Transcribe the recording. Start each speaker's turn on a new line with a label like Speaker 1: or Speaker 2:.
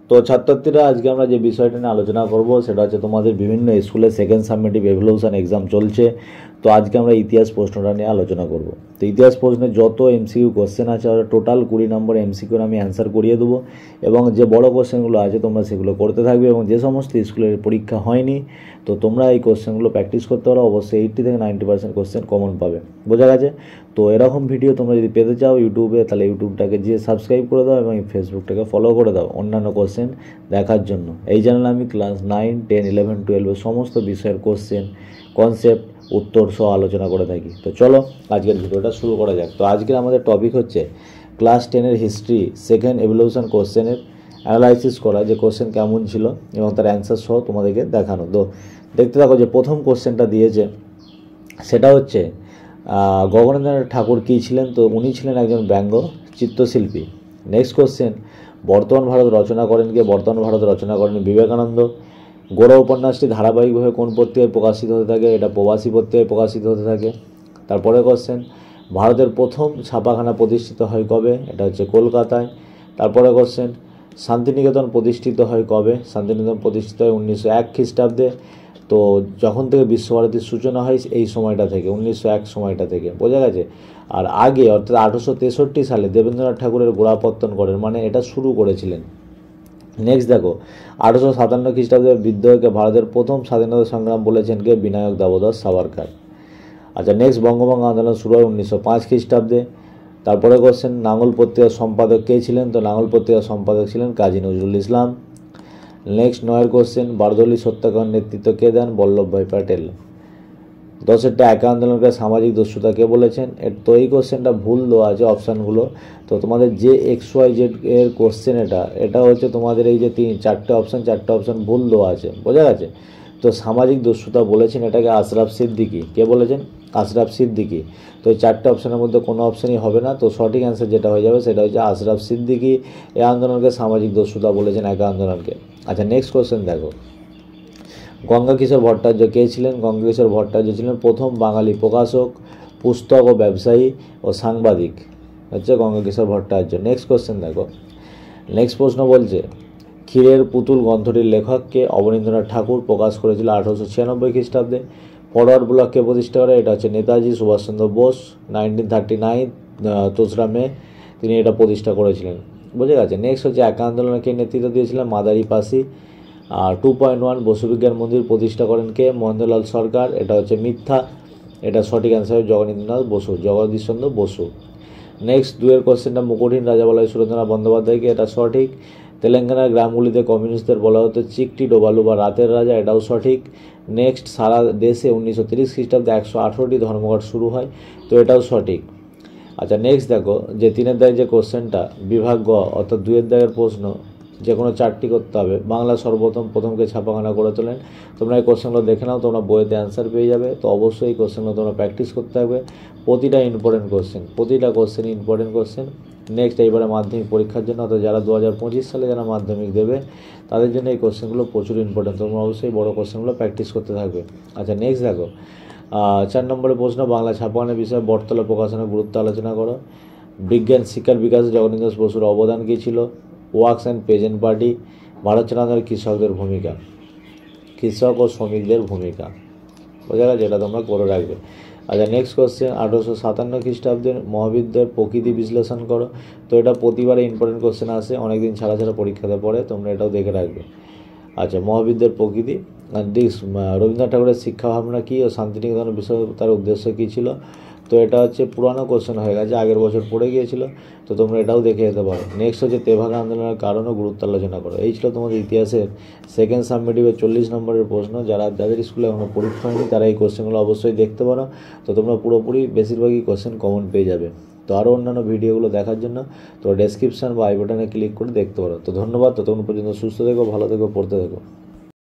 Speaker 1: তো ছাত্রছাত্রীরা আজকে আমরা যে বিষয়টা নিয়ে আলোচনা করব সেটা হচ্ছে তোমাদের বিভিন্ন স্কুলে সেকেন্ড সাবমিটিভ এভ্যালুয়েশন এক্সাম চলছে। তো আজকে আমরা ইতিহাস প্রশ্নটা নিয়ে আলোচনা করব। তো ইতিহাস প্রশ্নে যত এমসিকিউ কোশ্চেন আছে টোটাল 20 নম্বর এমসিকিউর আমি অ্যান্সার করিয়ে দেবো, এবং যে বড় কোশ্চেনগুলো আছে তোমরা সেগুলো করতে থাকবে, এবং যে সমস্ত স্কুলের পরীক্ষা হয়নি তো তোমরা এই কোশ্চেনগুলো প্র্যাকটিস করতে পারো। অবশ্যই 80 থেকে 90% কোশ্চেন কমন পাবে, বোঝা গেছে? তো এরকম ভিডিও তোমরা যদি পেতে চাও ইউটিউবে, তাহলে ইউটিউবটাকে গিয়ে সাবস্ক্রাইব করে দাও এবং ফেসবুকটাকে ফলো করে দাও অন্যান্য কোশ্চেন দেখার জন্য। এই চ্যানেলে আমি ক্লাস 9, 10, 11, 12 সমস্ত বিষয়ের কোশ্চেন, কনসেপ্ট, উত্তর সহ আলোচনা করে থাকি। তো চলো আজকের ভিডিওটা শুরু করা যাক। তো আজকের আমাদের টপিক হচ্ছে ক্লাস 10-এর হিস্ট্রি সেকেন্ড এভলিউশন কোশ্চেনের অ্যানালাইসিস করা, যে কোশ্চেন কেমন ছিল এবং তার অ্যান্সার সহ তোমাদেরকে দেখানো। তো দেখতে থাকো, যে প্রথম কোশ্চেনটা দিয়েছে সেটা হচ্ছে গগনেন্দ্রনাথ ঠাকুর কী ছিলেন? তো উনি ছিলেন একজন ব্যঙ্গ চিত্রশিল্পী। নেক্সট কোশ্চেন, বর্তমান ভারত রচনা করেন কে? বর্তমান ভারত রচনা করেন বিবেকানন্দ। গোড়া উপন্যাসটি ধারাবাহিকভাবে কোন পত্রিকায় প্রকাশিত হতে থাকে? এটা প্রবাসী পত্রিকায় প্রকাশিত হতে থাকে। তারপরে কোশ্চেন, ভারতের প্রথম ছাপাখানা প্রতিষ্ঠিত হয় কবে? এটা হচ্ছে কলকাতায়। তারপরে কোশ্চেন, শান্তিনিকেতন প্রতিষ্ঠিত হয় কবে? শান্তিনিকেতন প্রতিষ্ঠিত হয় 1901 খ্রিস্টাব্দে। তো যখন থেকে বিশ্বভারতীর সূচনা হয় এই সময়টা থেকে, 1901 সময়টা থেকে, বোঝা গেছে? আর আগে অর্থাৎ 1863 সালে দেবেন্দ্রনাথ ঠাকুরের গোড়াপত্তন করেন, মানে এটা শুরু করেছিলেন। নেক্সট দেখো, 1857 খ্রিস্টাব্দের বিদ্রোহকে ভারতের প্রথম স্বাধীনতা সংগ্রাম বলেছেন কে? বিনায়ক দামোদর সাভারকার। আচ্ছা, নেক্সট, বঙ্গভঙ্গ আন্দোলন শুরু হয় 1905 খ্রিস্টাব্দে। তারপরে কোশ্চেন, নাঙ্গল পত্রিকার সম্পাদক কে ছিলেন? তো নাঙ্গল পত্রিকার সম্পাদক ছিলেন কাজী নজরুল ইসলাম। নেক্সট 9 কোশ্চেন, বারদৌলি সত্যাগ্রহের নেতৃত্ব কে দেন? বল্লভভাই প্যাটেল। 10 একা আন্দোলনকে সামাজিক দস্যুতা কে বলেছেন? তো এই কোশ্চেনটা ভুল দেওয়া আছে অপশানগুলো। তো তোমাদের যে XYZ এর কোশ্চেন এটা হচ্ছে তোমাদের এই যে 4টে অপশান ভুল দেওয়া আছে, বোঝা গেছে? তো সামাজিক দস্যুতা বলেছেন এটাকে আশরাফ সিদ্দিকী। কে বলেছেন? আশরাফ সিদ্দিকী। তো এই 4টে অপশানের মধ্যে কোনো অপশানই হবে না। তো সঠিক অ্যান্সার যেটা হয়ে যাবে সেটা হচ্ছে আশরাফ সিদ্দিকী এই আন্দোলনকে সামাজিক দস্যুতা বলেছেন, একা আন্দোলনকে। আচ্ছা, নেক্সট কোশ্চেন দেখো, গঙ্গাকিশোর ভট্টাচার্য কে ছিলেন? গঙ্গাকিশোর ভট্টাচার্য ছিলেন প্রথম বাঙালি প্রকাশক, পুস্তক ও ব্যবসায়ী ও সাংবাদিক, হচ্ছে গঙ্গাকিশোর ভট্টাচার্য। নেক্সট কোশ্চেন দেখো, নেক্সট প্রশ্ন বলছে, ক্ষীরের পুতুল গ্রন্থটির লেখককে? অবনীন্দ্রনাথ ঠাকুর। প্রকাশ করেছিল 1896 খ্রিস্টাব্দে। ফরওয়ার্ড ব্লককে প্রতিষ্ঠা করে? এটা হচ্ছে নেতাজি সুভাষচন্দ্র বোস। 1939 তেসরা মে তিনি এটা প্রতিষ্ঠা করেছিলেন, বুঝে গেছে? নেক্সট হচ্ছে, একা আন্দোলনকে নেতৃত্ব দিয়েছিলেন মাদারি পাসি। আর 2.1 বসু বিজ্ঞান মন্দির প্রতিষ্ঠা করেন কে? মহেন্দ্রলাল সরকার। এটা হচ্ছে মিথ্যা, এটা সঠিক অ্যান্সার জগদীন্দ্রনাথ বসু, জগদীশ চন্দ্র বসু। নেক্সট 2 কোশ্চেনটা, মুকুটহীন রাজা বলা হয় সুরেন্দ্রনাথ বন্দ্যোপাধ্যায়কে, এটা সঠিক। তেলেঙ্গানার গ্রামগুলিতে কমিউনিস্টদের বলা হতো চিকটি ডোবালু বা রাতের রাজা, এটাও সঠিক। নেক্সট, সারা দেশে 1930 খ্রিস্টাব্দে 118টি ধর্মঘট শুরু হয়, তো এটাও সঠিক। আচ্ছা, নেক্সট দেখো, যে 3-এর দাগের যে কোশ্চেনটা বিভাগ গ অর্থাৎ 2-এর দাগের প্রশ্ন, যে কোনো 4টি করতে হবে। বাংলা প্রথমকে ছাপাখানা করে তোলেন। তোমরা এই কোশ্চেনগুলো দেখে নাও, তোমরা বইতে অ্যান্সার পেয়ে যাবে। তো অবশ্যই এই কোশ্চেনগুলো তোমরা প্র্যাকটিস করতে হবে। প্রতিটা কোশ্চেন ইম্পর্টেন্ট কোশ্চেন। নেক্সট, এইবারে মাধ্যমিক পরীক্ষার জন্য, অর্থাৎ যারা 2025 সালে যারা মাধ্যমিক দেবে তাদের জন্য এই কোশ্চেনগুলো প্রচুর ইম্পর্টেন্ট। তোমরা অবশ্যই বড় কোশ্চেনগুলো প্র্যাকটিস করতে থাকবে। আচ্ছা, নেক্সট দেখো, 4 নম্বরের প্রশ্ন, বাংলা ছাপাখানার বিষয়ে বটতলা প্রকাশনের গুরুত্ব আলোচনা করো। বিজ্ঞান শিক্ষার বিকাশে জগদীন্দ্রনাথ বসুর অবদান কী ছিল? Works and peasant party. ভারত ছাড়ানোর কৃষকদের ভূমিকা, কৃষক ও শ্রমিকদের ভূমিকা, বোঝা গেছে? এটা তোমরা করে রাখবে। আচ্ছা, নেক্সট কোশ্চেন, 1857 খ্রিস্টাব্দের মহাবিদ্যার প্রকৃতি বিশ্লেষণ করো। তো এটা প্রতিবারে ইম্পর্টেন্ট কোশ্চেন আসে, অনেকদিন ছাড়া পরীক্ষাতে পড়ে, তোমরা এটাও দেখে রাখবে। আচ্ছা, মহাবিদ্যার প্রকৃতি। রবীন্দ্রনাথ ঠাকুরের শিক্ষা ভাবনা কী ও শান্তিনিকেতনের বিষয় তার উদ্দেশ্য কী ছিল? তো এটা হচ্ছে পুরানো কোশ্চেন হয়ে গেছে, আগের বছর পড়ে গিয়েছিল, তো তোমরা এটাও দেখে যেতে পারো। নেক্সট হচ্ছে, তেভাগা আন্দোলনের কারণ ও গুরুত্ব আলোচনা করো। এই ছিল তোমাদের ইতিহাসের সেকেন্ড সাবমিটিভের 40 নম্বরের প্রশ্ন। যাদের স্কুলে এখনো পরীক্ষা হয়নি তারা এই কোশ্চেনগুলো অবশ্যই দেখতে পারো। তো তোমরা পুরোপুরি বেশিরভাগই কোশ্চেন কমন পেয়ে যাবে। তো আরও অন্যান্য ভিডিওগুলো দেখার জন্য তো ডেসক্রিপশন বা আই বাটনে ক্লিক করে দেখতে পারো। তো ধন্যবাদ, ততক্ষণ পর্যন্ত সুস্থ থেকো, ভালো থেকো, পড়তে থেকো।